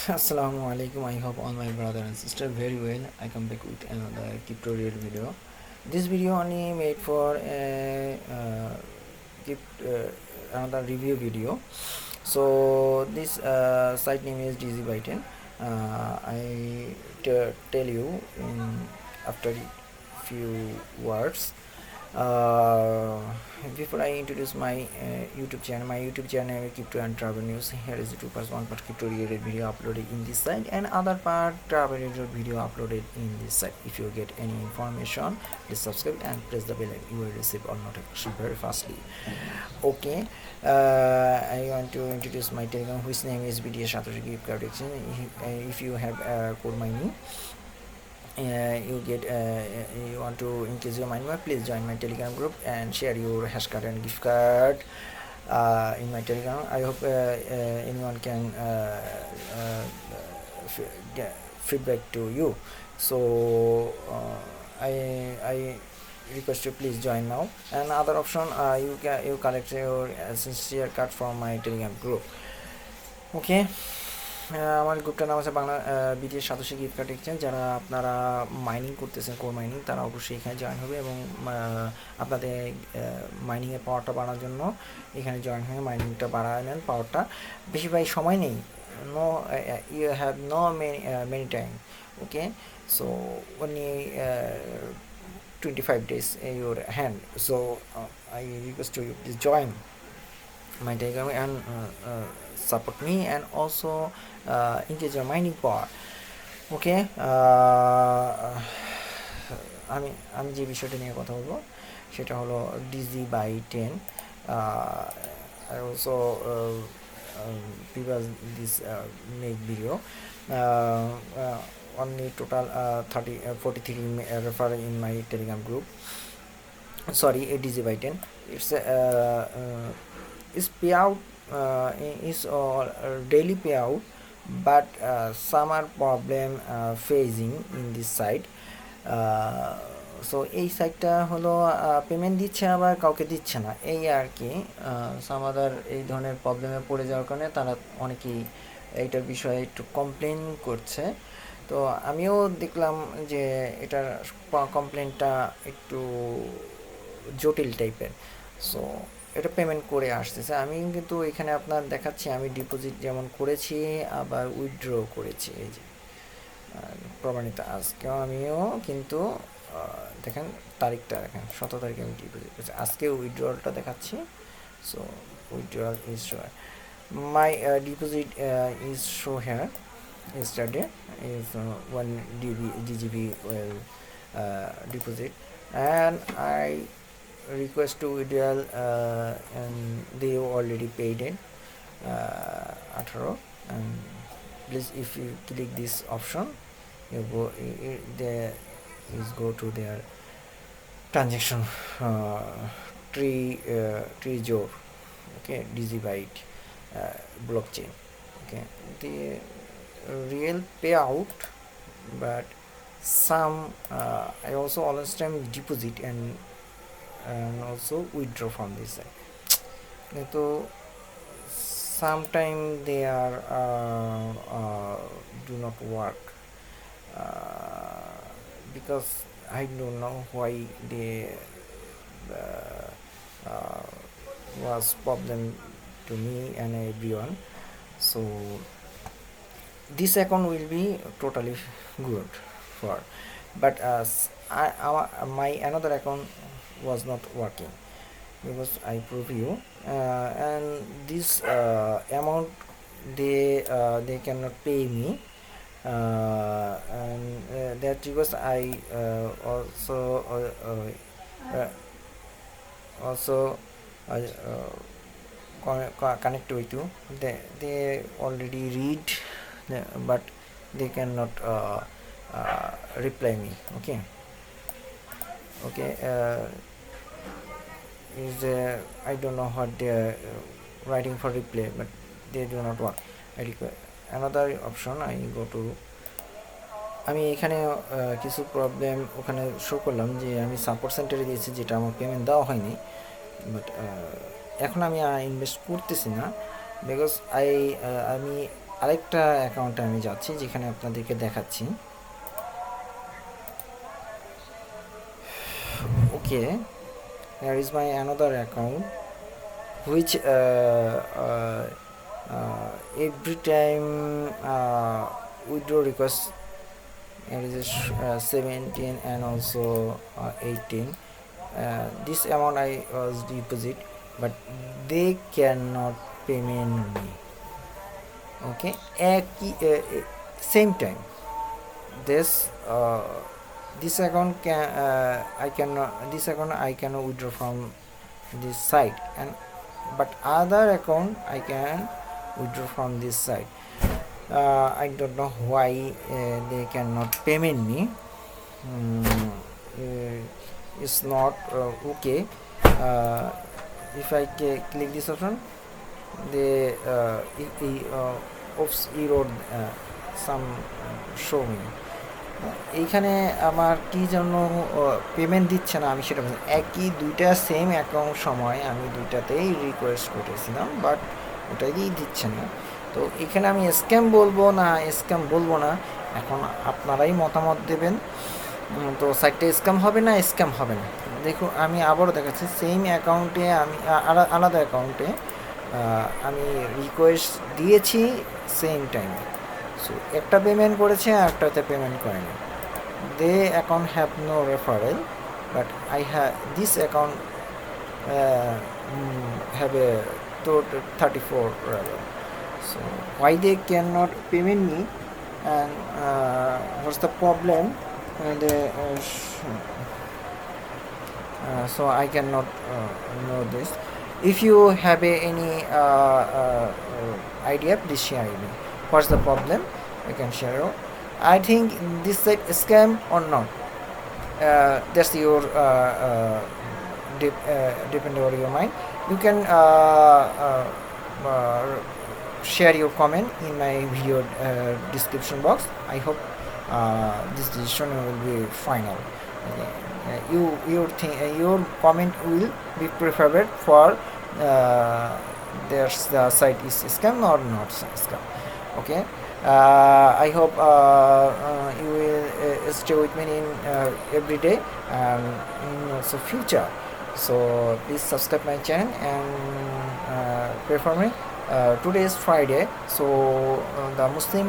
Assalamu alaikum. I hope all my brother and sister very well. I come back with another tutorial video. This video only made for a another review video. So this site name is Digibyten. I tell you in after few words. uh, Before I introduce my YouTube channel crypto and travel news. Here is the 2+1 part crypto related video uploaded in this site and other part travel related video uploaded in this site. If you get any information, please subscribe and press the bell icon. You will receive all notification very fastly. Okay, I want to introduce my Telegram, whose name is Satoshi gift card exchange. If you have code mining, you want to increase your mining, please join my Telegram group and share your hash card and gift card in my Telegram. I hope anyone can get feedback to you. So I request you please join now. And other option, you collect your share card from my Telegram group. Okay, আমার গ্রুপটার নাম আছে বাংলা বিদেশ satoshi gift card exchange. যারা আপনারা mining করতেছেন, core mining, তারা অবশ্যই এখানে জয়েন হবে এবং আপনাদের মাইনিংয়ের পাওয়ারটা বাড়ানোর জন্য এখানে জয়েন হয়ে মাইনিংটা বাড়ায় নেন পাওয়ারটা। বেশি ভাই সময় নেই, no you have no many time. Okay, so only 25 days in your hand. So I request you please join my Telegram and support me and also increase your mining power. ওকে, আমি যে বিষয়টা নিয়ে কথা বলবো সেটা হলো Digibyten. I also previous this make video. Only total 43 refer in my Telegram group. Sorry, Digibyten. It's payout is daily payout, but some are problem facing in this site. So এই সাইটটা হলো পেমেন্ট দিচ্ছে আবার কাউকে দিচ্ছে না, এই আর কি। সামাদার এই ধরনের প্রবলেমে পড়ে যাওয়ার কারণে তারা অনেকেই এইটার বিষয়ে একটু কমপ্লেন করছে। তো আমিও দেখলাম যে এটার কমপ্লেনটা একটু জটিল টাইপের। সো এটা পেমেন্ট করে আসতেছে। আমি কিন্তু এখানে আপনার দেখাচ্ছি আমি ডিপোজিট যেমন করেছি আবার উইথড্র করেছি। এই যে প্রমাণিত আজকেও আমিও কিন্তু দেখেন তারিখটা, দেখেন 17 তারিখে আমি ডিপোজিট করেছি, আজকে উইথড্রলটা দেখাচ্ছি। So withdrawal is show my deposit is show here yesterday is 1 DGB deposit, and I request to withdraw and they already paid it 18. And please, if you click this option, you go there is go to their transaction tree job. Okay, Digibyte blockchain. Okay, the real payout, but some I also understand deposit and also withdraw from this side. So sometimes they are do not work because I don't know why they was problem to me and everyone. So this account will be totally good for, but my another account was not working because I prove you, and this amount they cannot pay me, and that because I also connect with you. They already read, but they cannot reply me. Okay, is I don't know what they are writing for replay, but they do not work. I require another option. I go to আমি এখানে কিছু problem ওখানে show করলাম যে আমি support সেন্টারে দিয়েছি, যেটা আমার পেমেন্ট দেওয়া হয়নি। বাট এখন আমি ইনভেস্ট করতেছি না বিকজ আমি আরেকটা অ্যাকাউন্টে আমি যাচ্ছি, যেখানে আপনাদেরকে দেখাচ্ছি। ওকে, here is my another account which every time withdraw request, there is a 17 and also 18. This amount I was deposit, but they cannot payment me. Okay, same time this this account can I cannot withdraw from this site, and but other account I can withdraw from this site. I don't know why they cannot payment me. It's not okay. If I click this option, they oops error some show me. এইখানে আমার কি জন্য payment দিচ্ছে না আমি সেটা বলছি। একই দুইটা সেম অ্যাকাউন্ট সময় আমি দুইটাতেই রিকোয়েস্ট করেছিলাম, বাট ওটাই দিচ্ছে না। তো এখানে আমি স্ক্যাম বলবো না, এখন আপনারাই মতামত দেবেন। তো সাইটটা স্ক্যাম হবে না দেখুন, আমি আবারও দেখাচ্ছি, সেম অ্যাকাউন্টে আমি আলাদা অ্যাকাউন্টে আমি রিকোয়েস্ট দিয়েছি সেম টাইমে। সো একটা পেমেন্ট করেছে আর একটাতে পেমেন্ট করেনি। They account have no referral, but I have this account have a 34 rather. So why they cannot payment me, and what's the problem? So I cannot know this. If you have any idea, please share with me. What's the problem? I can share. I think this site scam or not. That's your depend on your mind. You can share your comment in my video description box. I hope this decision will be final. Okay. Your comment will be preferred for the site is scam or not scam. Okay. I hope you will stay with me in every day and in also future. So please subscribe my channel and pray for me. Today is Friday, so the Muslim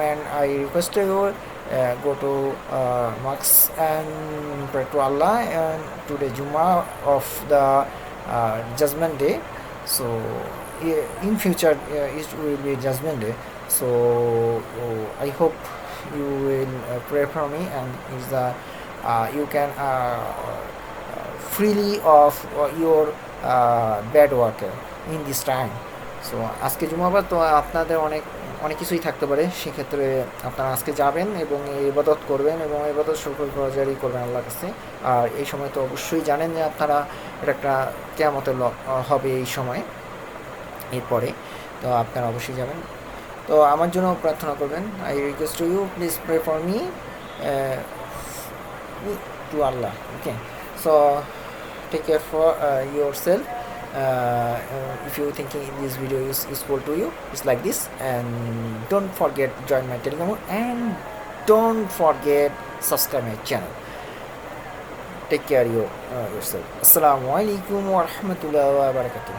man, I request you go to mosque and pray to Allah, and today Jummah of the Judgment Day. So in future it will be Judgment Day. So I hope you will pray for me, and is the you can freely of your bad work in this time. So আজকে জুমাবার, তো আপনাদের অনেক কিছুই থাকতে পারে, সেক্ষেত্রে আপনারা আজকে যাবেন এবং ইবাদত করবেন এবং ইবাদত শুকর গুজারি করবেন আল্লাহর কাছে। আর এই সময় তো অবশ্যই জানেন যে আপনারা এটা একটা কিয়ামতের হবে এই সময়, এরপরে তো আপনারা অবশ্যই যাবেন। তো আমার জন্য প্রার্থনা করবেন। I request to you, please pray for me to Allah. Okay, so take care for yourself. If you thinking this video is useful to you, it's like this, and don't forget join my Telegram, and don't forget subscribe my channel. Take care yourself. Assalamu alaikum wa rahmatullahi wa barakatuh.